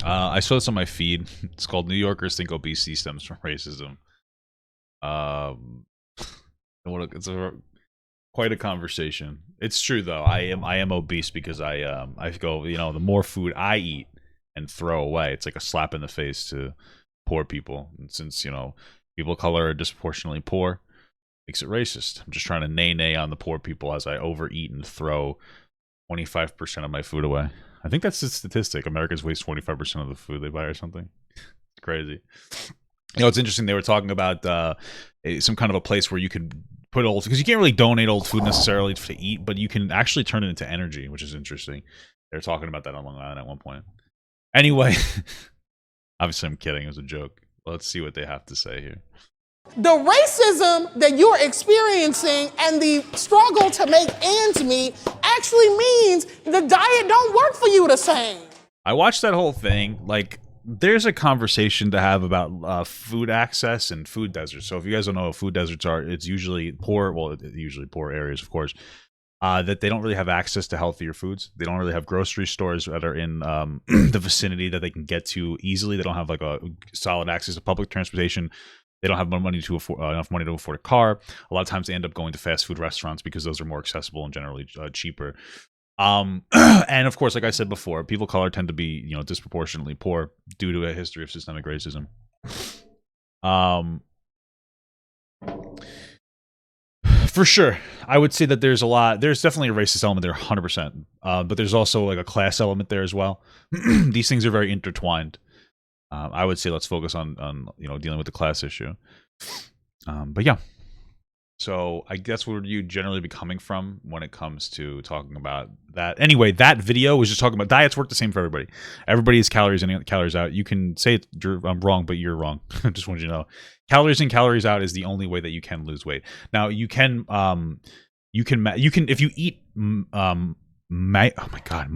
I saw this on my feed. It's called "New Yorkers Think Obesity Stems from Racism." Um, it's quite a conversation. It's true though. I am obese because I go, the more food I eat and throw away, it's like a slap in the face to poor people. And since people of color are disproportionately poor, makes it racist. I'm just trying to nay on the poor people as I overeat and throw 25% of my food away. I think that's the statistic. Americans waste 25% of the food they buy or something. It's crazy. It's interesting. They were talking about some kind of a place where you could put old, because you can't really donate old food necessarily to eat, but you can actually turn it into energy, which is interesting. They were talking about that on Long Island at one point. Anyway, obviously I'm kidding. It was a joke. Let's see what they have to say here. The racism that you're experiencing and the struggle to make ends meet actually means the diet don't work for you the same. I watched that whole thing. Like, there's a conversation to have about food access and food deserts. So if you guys don't know what food deserts are, it's usually usually poor areas, of course, that they don't really have access to healthier foods. They don't really have grocery stores that are in the vicinity that they can get to easily. They don't have like a solid access to public transportation. They don't have enough money to afford a car. A lot of times they end up going to fast food restaurants because those are more accessible and generally cheaper. And of course, like I said before, people of color tend to be, disproportionately poor due to a history of systemic racism. For sure, I would say that there's definitely a racist element there, 100%. But there's also like a class element there as well. These things are very intertwined. I would say let's focus on dealing with the class issue. But yeah. So I guess where you generally be coming from when it comes to talking about that. Anyway, that video was just talking about diets work the same for everybody. Everybody is calories in and calories out. You can say I'm wrong, but you're wrong. I just want you to know. Calories in, calories out is the only way that you can lose weight. Now you can if you eat oh my god,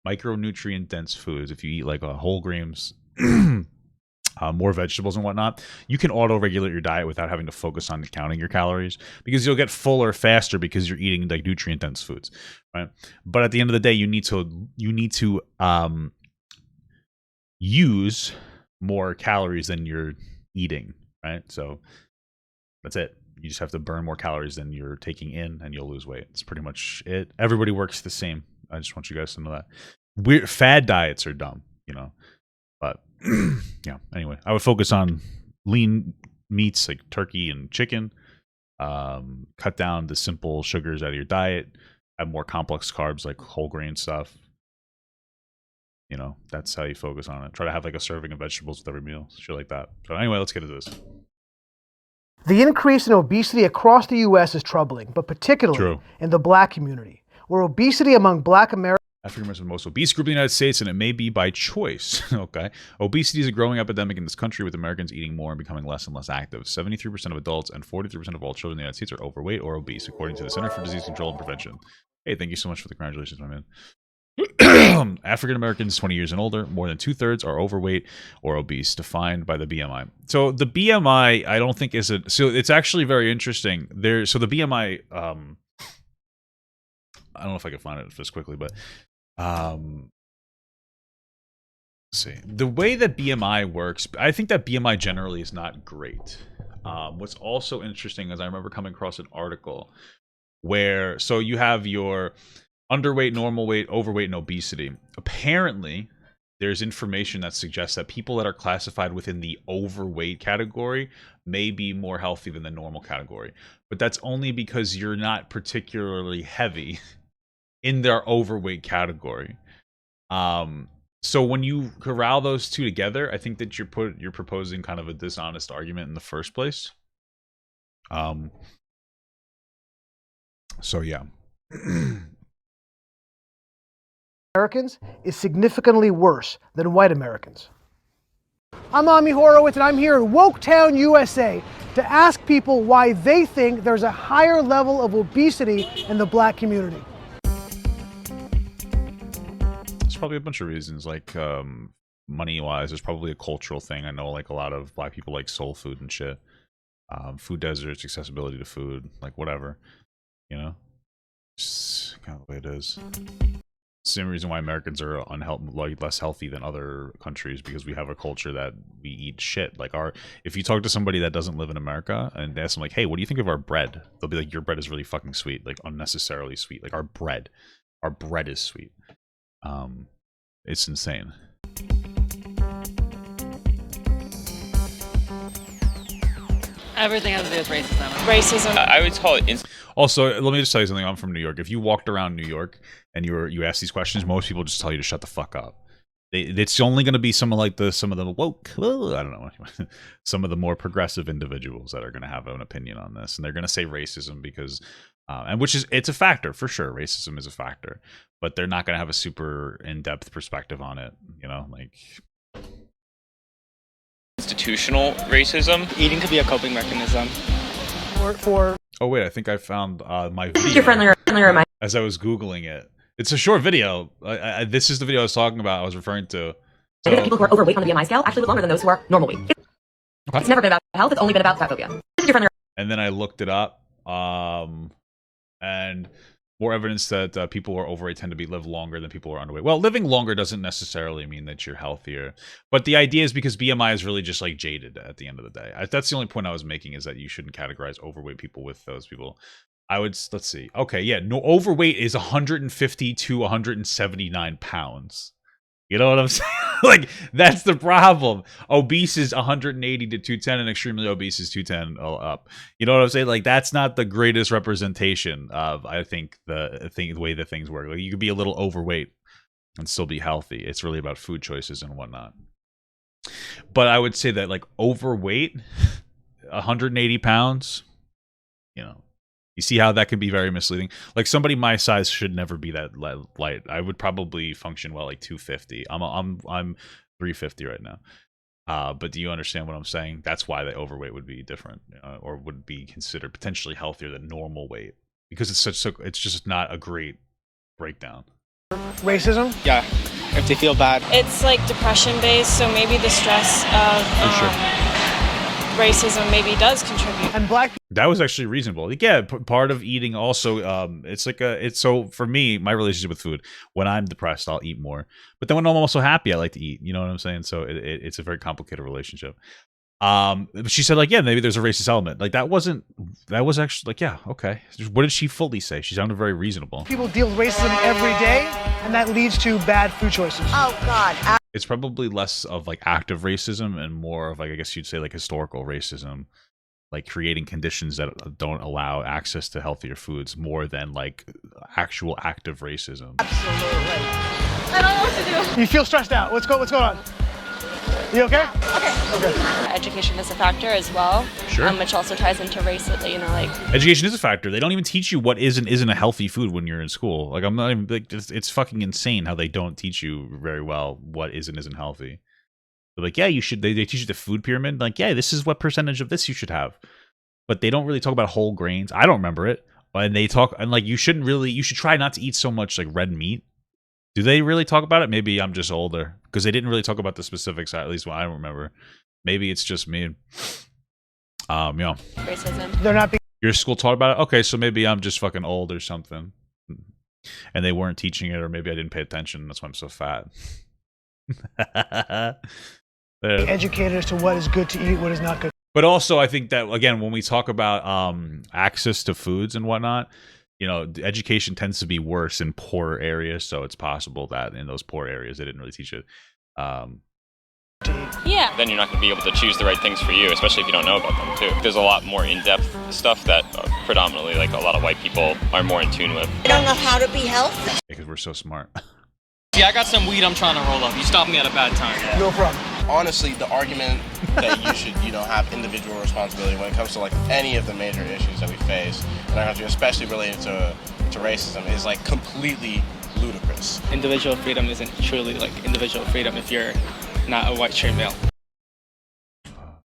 micronutrient dense foods. If you eat like whole grains. More vegetables and whatnot, you can auto-regulate your diet without having to focus on counting your calories, because you'll get fuller faster because you're eating like nutrient-dense foods, right? But at the end of the day, you need to use more calories than you're eating, right? So that's it. You just have to burn more calories than you're taking in, and you'll lose weight. It's pretty much it. Everybody works the same. I just want you guys to know that. Fad diets are dumb, but yeah, anyway, I would focus on lean meats like turkey and chicken, cut down the simple sugars out of your diet, have more complex carbs like whole grain stuff. That's how you focus on it. Try to have like a serving of vegetables with every meal, shit like that. So anyway, let's get into this. The increase in obesity across the U.S. is troubling, but particularly in the Black community, where obesity among Black Americans African Americans are the most obese group in the United States, and it may be by choice. Okay. Obesity is a growing epidemic in this country, with Americans eating more and becoming less and less active. 73% of adults and 43% of all children in the United States are overweight or obese, according to the Center for Disease Control and Prevention. Hey, thank you so much for the congratulations, my man. African Americans 20 years and older, more than 2/3 are overweight or obese, defined by the BMI. So the BMI, I don't think so it's actually very interesting. So the BMI, I don't know if I can find it just quickly, but let's see. The way that BMI works, I think that BMI generally is not great. What's also interesting is I remember coming across an article where, so you have your underweight, normal weight, overweight, and obesity. Apparently, there's information that suggests that people that are classified within the overweight category may be more healthy than the normal category. But that's only because you're not particularly heavy in their overweight category. So when you corral those two together, I think that you're proposing kind of a dishonest argument in the first place. So yeah. Americans is significantly worse than white Americans. I'm Ami Horowitz, and I'm here in Woketown, USA, to ask people why they think there's a higher level of obesity in the Black community. There's probably a bunch of reasons, like money-wise. There's probably a cultural thing. I know like a lot of Black people like soul food and shit. Food deserts, accessibility to food, like whatever, just kind of the way it is. same reason why Americans are like less healthy than other countries, because we have a culture that we eat shit. Like if you talk to somebody that doesn't live in America and ask them like, hey, what do you think of our bread? They'll be like, your bread is really fucking sweet, like unnecessarily sweet. Like our bread is sweet. It's insane. Everything has to do with racism. Racism. I would call it. Also, let me just tell you something. I'm from New York. If you walked around New York and you ask these questions, most people just tell you to shut the fuck up. It's only going to be some of the woke, I don't know, some of the more progressive individuals that are going to have an opinion on this, and they're going to say racism because, it's a factor for sure. Racism is a factor, but they're not going to have a super in-depth perspective on it. You know, like Institutional racism. Eating could be a coping mechanism. Oh wait, I think I found my video as I was Googling it. It's a short video. This is the video I was talking about. I was referring to. So, people who are overweight on the BMI scale actually live longer than those who are normal weight. It's never been about health. It's only been about fat phobia. And then I looked it up, and more evidence that people who are overweight tend to live longer than people who are underweight. Well, living longer doesn't necessarily mean that you're healthier, but the idea is because BMI is really just like jaded at the end of the day. That's the only point I was making, is that you shouldn't categorize overweight let's see. Okay, yeah, no, overweight is 150 to 179 pounds. You know what I'm saying? Like, that's the problem. Obese is 180 to 210, and extremely obese is 210 up. You know what I'm saying? Like, that's not the greatest representation of, I think, the way that things work. Like, you could be a little overweight and still be healthy. It's really about food choices and whatnot. But I would say that, like, overweight, 180 pounds, you know, you see how that can be very misleading. Like, somebody my size should never be that light. I would probably function well like 250. I'm 350 right now. But do you understand what I'm saying? That's why the overweight would be different, or would be considered potentially healthier than normal weight, because it's just not a great breakdown. Racism? Yeah, if they feel bad. It's like depression based, so maybe the stress of racism maybe does contribute. And black people. That was actually reasonable. Yeah, part of eating also, so for me, my relationship with food, when I'm depressed, I'll eat more. But then when I'm also happy, I like to eat. You know what I'm saying? So it's a very complicated relationship. She said, like, yeah, maybe there's a racist element. Like, that was actually, like, yeah, okay. What did she fully say? She sounded very reasonable. People deal with racism every day, and that leads to bad food choices. Oh, God. It's probably less of, like, active racism and more of, like, I guess you'd say, like, historical racism. Like, creating conditions that don't allow access to healthier foods more than, like, actual active racism. Absolutely. I don't know what to do. You feel stressed out. What's going on? You okay? Okay. Education is a factor as well, Sure. which also ties into race. You know, like Education is a factor. They don't even teach you what is and isn't a healthy food when you're in school. Like, I'm not even, like, it's fucking insane how they don't teach you very well what is and isn't healthy. They're like, yeah, you should. They teach you the food pyramid. Like, yeah, this is what percentage of this you should have, but they don't really talk about whole grains. I don't remember it, and they talk, and like, you should try not to eat so much like red meat. Do they really talk about it? Maybe I'm just older, because they didn't really talk about the specifics. At least I don't remember. Maybe it's just me. Yeah. racism. They're not being. Your school taught about it? Okay, so maybe I'm just fucking old or something. And they weren't teaching it, or maybe I didn't pay attention. That's why I'm so fat. Educated as to what is good to eat, what is not good. But also, I think that, again, when we talk about access to foods and whatnot, you know, education tends to be worse in poorer areas. So it's possible that in those poor areas, they didn't really teach it. Yeah. Then you're not going to be able to choose the right things for you, especially if you don't know about them too. There's a lot more in-depth stuff that predominantly, like, a lot of white people are more in tune with. I don't know how to be healthy. Because we're so smart. Yeah, I got some weed I'm trying to roll up. You stopped me at a bad time. No problem. Honestly, the argument that you should, have individual responsibility when it comes to, like, any of the major issues that we face in our country, especially related to racism, is, like, completely ludicrous. Individual freedom isn't truly, like, individual freedom if you're not a white straight male.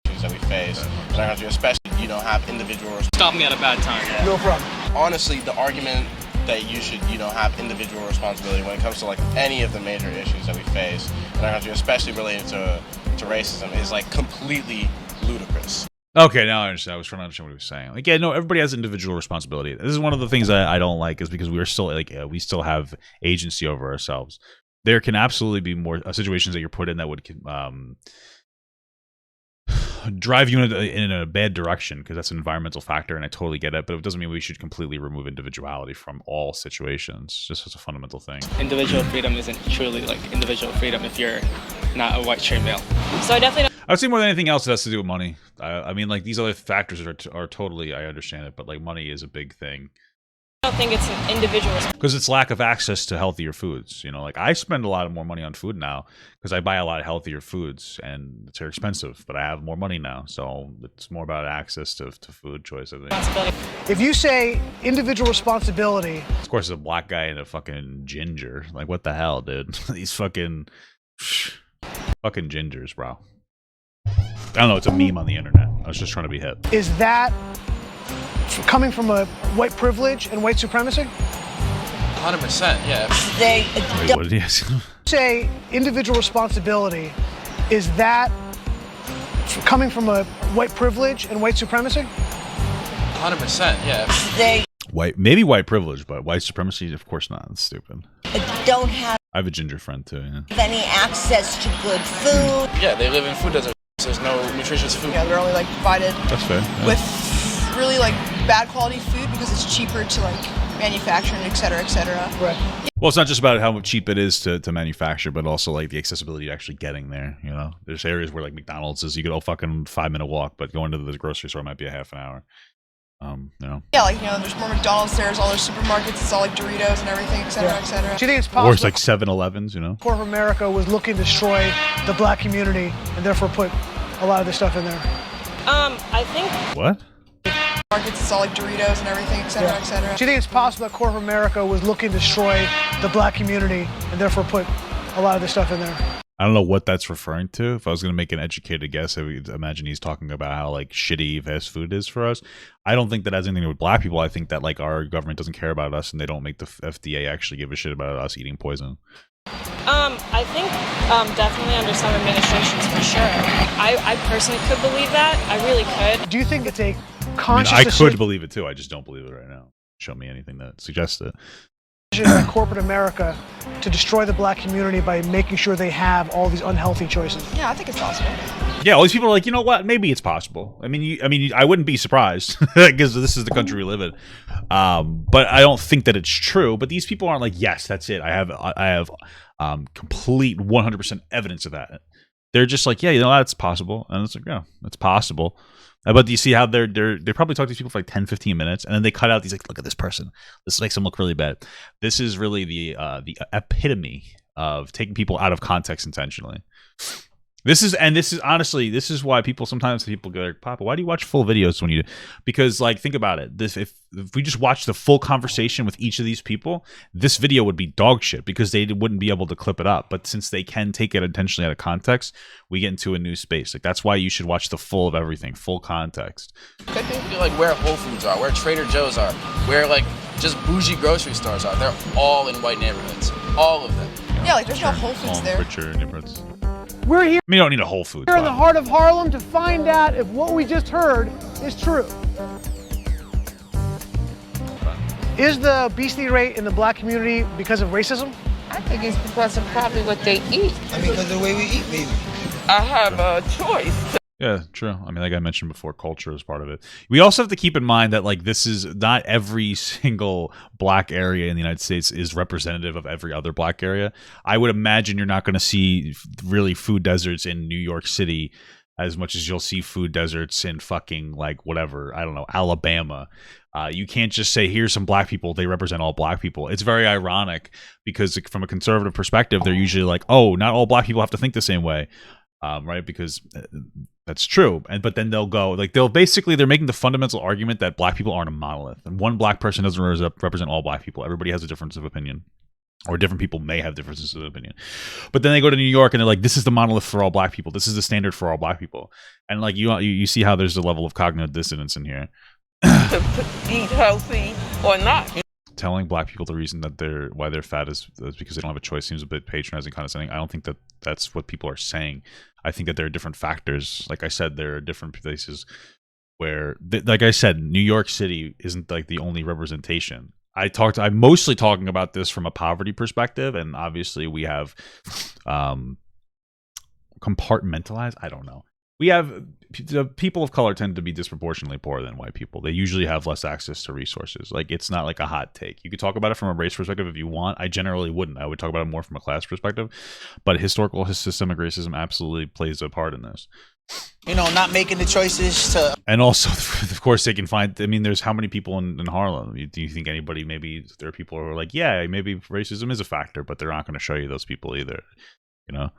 Issues that we face in our country, especially, have individual. Stopped me at a bad time. No problem. Honestly, the argument that you should, have individual responsibility when it comes to, like, any of the major issues that we face in our country, especially related to racism, is, like, completely ludicrous. Okay, now I understand. I was trying to understand what he was saying. Like, yeah, no, everybody has individual responsibility. This is one of the things I don't like, is because we're still like we still have agency over ourselves. There can absolutely be more situations that you're put in that would drive you in a bad direction, because that's an environmental factor, and I totally get it. But it doesn't mean we should completely remove individuality from all situations. Just as a fundamental thing. Individual freedom isn't truly like individual freedom if you're not a white straight male. So I definitely don't I would say more than anything else, it has to do with money. I mean, like, these other factors are totally, I understand it, but like money is a big thing. think it's an individual Because it's lack of access to healthier foods. You know, like, I spend a lot more money on food now because I buy a lot of healthier foods, and they're expensive, but I have more money now. So it's more about access to food choice, I think. responsibility. If you say individual responsibility, Of course, a black guy and a fucking ginger. Like, what the hell, dude? These fucking gingers, bro. I don't know, it's a meme on the internet. I was just trying to be hip. is that coming from a white privilege and white supremacy? 100%, yeah. They Wait, what did he ask? Say individual responsibility, is that coming from a white privilege and white supremacy? 100%, yeah. they Maybe white privilege, but white supremacy, of course not. That's stupid. don't have I have a ginger friend too, yeah. any access to good food. Yeah, they live in food deserts. There's no nutritious food. Yeah, they're only like provided That's fair. Yeah. with really like bad quality food because it's cheaper to like manufacture and et cetera, et cetera. Right. Well, it's not just about how cheap it is to manufacture, but also like the accessibility to actually getting there. You know, there's areas where like McDonald's is, you get a fucking 5-minute walk, but going to the grocery store might be a half an hour. You know, Yeah, like, you know, there's more McDonald's, there's all those supermarkets, it's all like Doritos and everything, et cetera, et cetera. Do you think it's or possible it's like 7-Elevens. You know, corporate America was looking to destroy the black community and therefore put a lot of this stuff in there? I think what? Markets, it's all like Doritos and everything, et cetera, et cetera. Do you think it's possible that corporate America was looking to destroy the black community and therefore put a lot of this stuff in there? I don't know what that's referring to. If I was going to make an educated guess, I would imagine he's talking about how like shitty fast food is for us. I don't think that has anything to do with black people. I think that like our government doesn't care about us, and they don't make the FDA actually give a shit about us eating poison. I think definitely under some administrations for sure. I personally could believe that. I really could. Do you think it's a I mean, conscious I could decision believe it too. I just don't believe it right now. Show me anything that suggests it. by corporate America to destroy the black community by making sure they have all these unhealthy choices? Yeah, I think it's possible. Yeah, all these people are like, you know what? Maybe it's possible. I mean, I wouldn't be surprised because this is the country we live in. But I don't think that it's true. But these people aren't like, yes, that's it. I have complete 100% evidence of that. They're just like, yeah, you know, that's possible, and it's like, yeah, it's possible. But do you see how they probably talk to these people for like 10, 15 minutes, and then they cut out these like, look at this person. This makes them look really bad. This is really the epitome of taking people out of context intentionally. This is honestly, this is why sometimes people go like, Papa, why do you watch full videos when you? Because like, think about it. If we just watch the full conversation with each of these people, this video would be dog shit because they wouldn't be able to clip it up. But since they can take it intentionally out of context, we get into a new space. Like, that's why you should watch the full of everything, full context. I think like where Whole Foods are, where Trader Joe's are, where like just bougie grocery stores are. They're all in white neighborhoods. All of them. Yeah, like there's no Whole Foods there. Richer neighborhoods. We're here I mean, you don't need a Whole Foods. in the heart of Harlem to find out if what we just heard is true. Is the obesity rate in the black community because of racism? I think it's because of probably what they eat. I mean, because of the way we eat, maybe. I have a choice. Yeah, true. I mean, like I mentioned before, culture is part of it. We also have to keep in mind that like this is not every single black area in the United States is representative of every other black area. I would imagine you're not going to see really food deserts in New York City as much as you'll see food deserts in fucking like whatever, I don't know, Alabama. You can't just say, here's some black people, they represent all black people. It's very ironic because from a conservative perspective, they're usually like, oh, not all black people have to think the same way. Right, because that's true, but then they'll go like they're making the fundamental argument that black people aren't a monolith, and one black person doesn't represent all black people. Everybody has a difference of opinion, or different people may have differences of opinion. But then they go to New York and they're like, this is the monolith for all black people. This is the standard for all black people, and like you see how there's a level of cognitive dissonance in here. To eat healthy or not. Telling black people the reason that why they're fat is because they don't have a choice seems a bit patronizing, condescending. I don't think that that's what people are saying. I think that there are different factors. Like I said, there are different places where, like I said, New York City isn't like the only representation. I'm mostly talking about this from a poverty perspective, and obviously we have compartmentalized. I don't know. We have the people of color tend to be disproportionately poorer than white people. They usually have less access to resources. Like, it's not like a hot take. You could talk about it from a race perspective if you want. I generally wouldn't. I would talk about it more from a class perspective. But historical systemic racism absolutely plays a part in this. You know, not making the choices to. And also, of course, they can find. I mean, there's how many people in Harlem? Do you think anybody? Maybe there are people who are like, yeah, maybe racism is a factor, but they're not going to show you those people either. You know.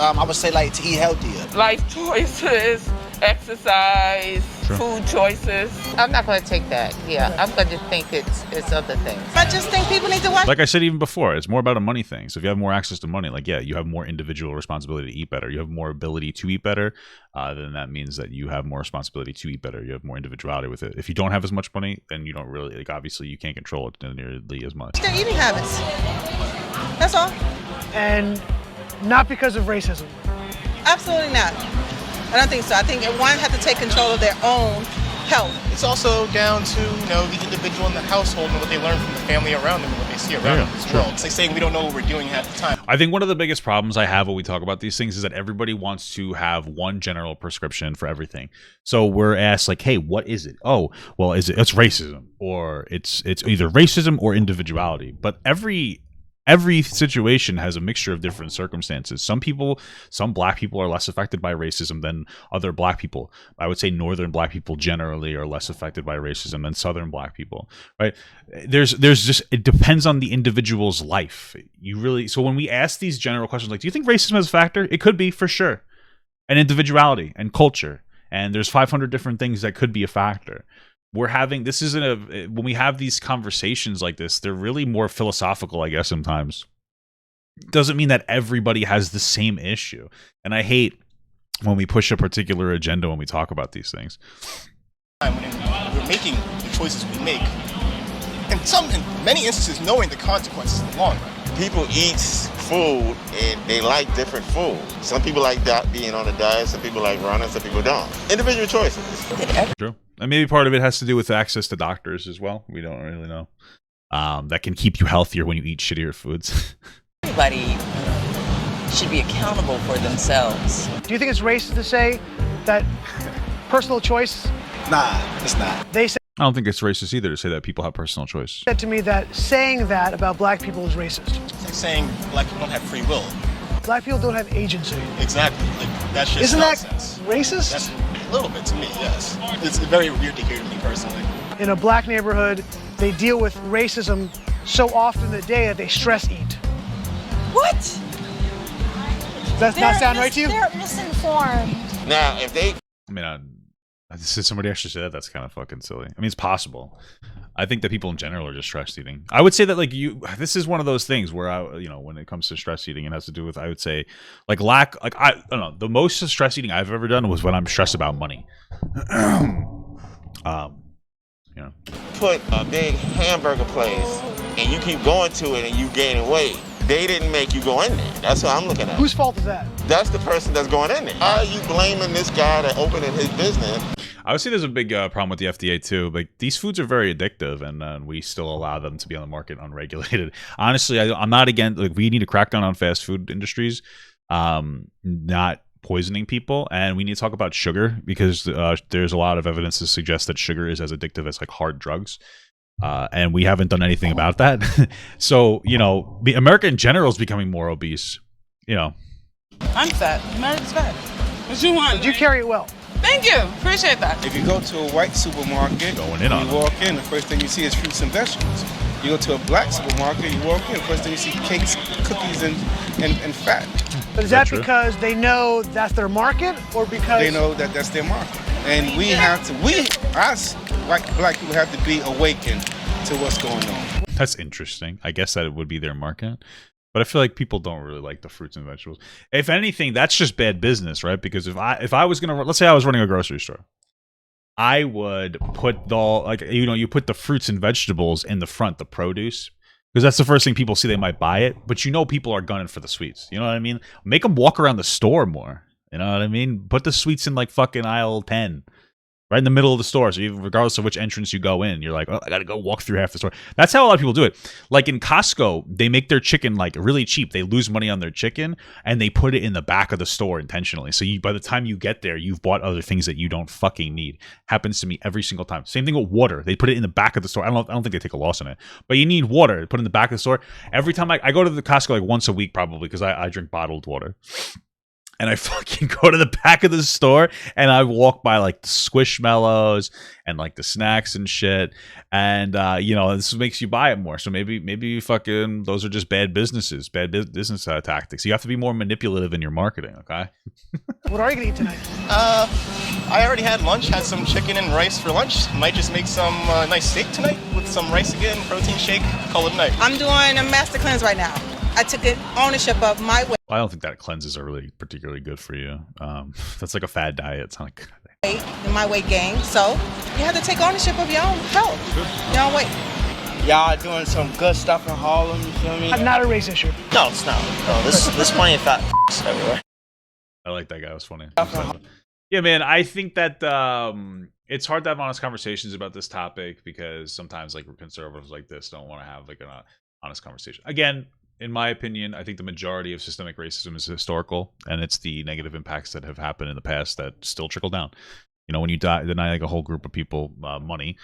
I would say like to eat healthier. Life choices, exercise, Sure. food choices. I'm not going to take that. Yeah, I'm going to think it's other things. I just think people need to watch. Like I said even before, it's more about a money thing. So if you have more access to money, like, yeah, you have more individual responsibility to eat better. You have more ability to eat better. Then that means that you have more responsibility to eat better. You have more individuality with it. If you don't have as much money, then you don't really, like, obviously you can't control it nearly as much. Their eating habits. That's all. And not because of racism. Absolutely not. I don't think so. I think everyone has to take control of their own health. It's also down to, the individual in the household and what they learn from the family around them and what they see around them as well. It's like saying we don't know what we're doing half the time. I think one of the biggest problems I have when we talk about these things is that everybody wants to have one general prescription for everything. So we're asked, like, hey, what is it? Oh, well, it's racism, or it's either racism or individuality. But every situation has a mixture of different circumstances. Some black people are less affected by racism than other black people. I would say northern black people generally are less affected by racism than southern black people, right? There's just, it depends on the individual's life. So when we ask these general questions, like, do you think racism is a factor? It could be, for sure. And individuality and culture. And there's 500 different things that could be a factor. When we have these conversations like this, they're really more philosophical, I guess, sometimes. Doesn't mean that everybody has the same issue. And I hate when we push a particular agenda when we talk about these things. When we're making the choices we make, in many instances, knowing the consequences in the long run. People eat food and they like different food. Some people like being on a diet, some people like running, some people don't. Individual choices. True. And maybe part of it has to do with access to doctors as well. We don't really know. That can keep you healthier when you eat shittier foods. Everybody should be accountable for themselves. Do you think it's racist to say that personal choice? Nah, it's not. They said I don't think it's racist either to say that people have personal choice. to me that saying that about black people is racist. It's like saying black people don't have free will. Black people don't have agency. Exactly. Like, that's just Isn't nonsense. that racist? That's a little bit to me, yes. It's very weird to hear to me personally. In a black neighborhood, they deal with racism so often a day that they stress eat. What? Does that not sound right to you? They're misinformed. Now, if they... I mean, somebody actually said that's kind of fucking silly. I mean, it's possible. I think that people in general are just stress eating. I would say that, like, this is one of those things where when it comes to stress eating, it has to do with, I would say, I don't know, the most stress eating I've ever done was when I'm stressed about money. Put a big hamburger place and you keep going to it and you gaining weight. They didn't make you go in there. That's what I'm looking at. Whose fault is that? That's the person that's going in there. How are you blaming this guy that opened his business? I would say there's a big problem with the FDA too. Like, these foods are very addictive, and we still allow them to be on the market unregulated. Honestly, I'm not against. Like, we need to crack down on fast food industries, not poisoning people, and we need to talk about sugar because there's a lot of evidence to suggest that sugar is as addictive as like hard drugs. And we haven't done anything about that. So, America in general is becoming more obese. I'm fat. America's fat. What you want? But you carry it well. Thank you. Appreciate that. If you go to a white supermarket, you walk in, the first thing you see is fruits and vegetables. You go to a black supermarket, you walk in, the first thing you see cakes, cookies, and fat. But is that because they know that's their market, or because they know that that's their market? And us black people have to be awakened to what's going on. That's interesting. I guess that it would be their market. But I feel like people don't really like the fruits and vegetables. If anything, that's just bad business, right? Because if I was gonna, let's say I was running a grocery store, I would put you put the fruits and vegetables in the front, the produce, because that's the first thing people see. They might buy it, but people are gunning for the sweets. You know what I mean? Make them walk around the store more. You know what I mean? Put the sweets in like fucking aisle 10. right in the middle of the store. So even regardless of which entrance you go in, you're like, oh, I got to go walk through half the store. That's how a lot of people do it. Like in Costco, they make their chicken like really cheap. They lose money on their chicken and they put it in the back of the store intentionally. So by the time you get there, you've bought other things that you don't fucking need. Happens to me every single time. Same thing with water. They put it in the back of the store. I don't think they take a loss on it, but you need water. Put it in the back of the store. Every time I go to the Costco like once a week probably because I drink bottled water. And I fucking go to the back of the store and I walk by like the Squishmallows and like the snacks and shit. And, this makes you buy it more. So maybe fucking those are just bad businesses, business tactics. You have to be more manipulative in your marketing, okay? What are you going to eat tonight? I already had lunch, had some chicken and rice for lunch. Might just make some nice steak tonight with some rice again, protein shake, call it a night. I'm doing a master cleanse right now. I took ownership of my weight. Well, I don't think that cleanses are really particularly good for you. That's like a fad diet. It's not like And my weight gain. So you have to take ownership of your own health, your own weight. Y'all doing some good stuff in Harlem, you feel me? Not a race issue. No, it's not. No, there's plenty of fat everywhere. I like that guy. It was funny. Yeah, man. I think that it's hard to have honest conversations about this topic because sometimes like conservatives like this don't want to have like an honest conversation. Again, in my opinion, I think the majority of systemic racism is historical, and it's the negative impacts that have happened in the past that still trickle down. When you deny like a whole group of people money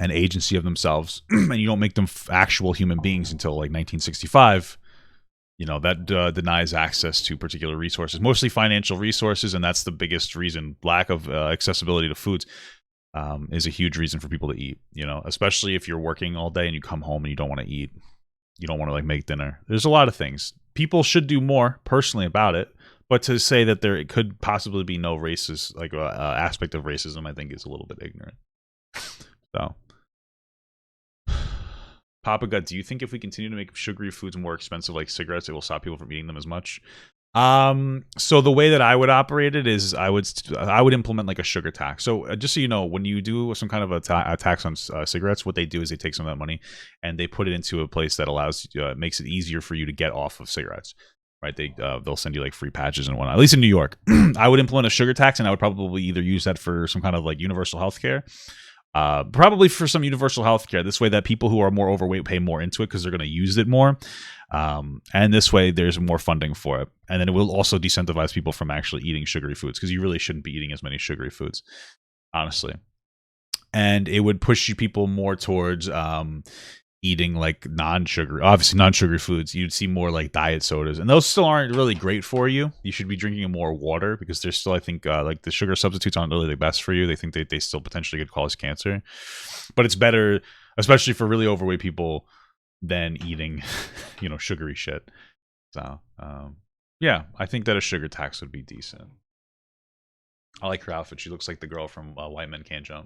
and agency of themselves, and you don't make them actual human beings until like 1965, that denies access to particular resources, mostly financial resources, and that's the biggest reason. Lack of accessibility to foods is a huge reason for people to eat, especially if you're working all day and you come home and you don't want to eat. You don't want to like make dinner. There's a lot of things. People should do more personally about it, but to say that there could possibly be no racist like aspect of racism, I think is a little bit ignorant. So, Papa Gut, do you think if we continue to make sugary foods more expensive, like cigarettes, it will stop people from eating them as much? So the way that I would operate it is I would implement like a sugar tax. So just so you know, when you do some kind of a tax on cigarettes, what they do is they take some of that money and they put it into a place that allows makes it easier for you to get off of cigarettes. Right? They'll send you like free patches and whatnot. At least in New York, I would implement a sugar tax, and I would probably either use that for some kind of like universal health care. Probably for some universal health care. This way that people who are more overweight pay more into it because they're going to use it more. And this way there's more funding for it. And then it will also decentivize people from actually eating sugary foods because you really shouldn't be eating as many sugary foods, honestly. And it would push you people more towards eating like non-sugary foods. You'd see more like diet sodas, and those still aren't really great for you. You should be drinking more water because there's still, I think, like the sugar substitutes aren't really the best for you. They think they still potentially could cause cancer, but it's better, especially for really overweight people, than eating, sugary shit. So, yeah, I think that a sugar tax would be decent. I like her outfit. She looks like the girl from White Men Can't Jump.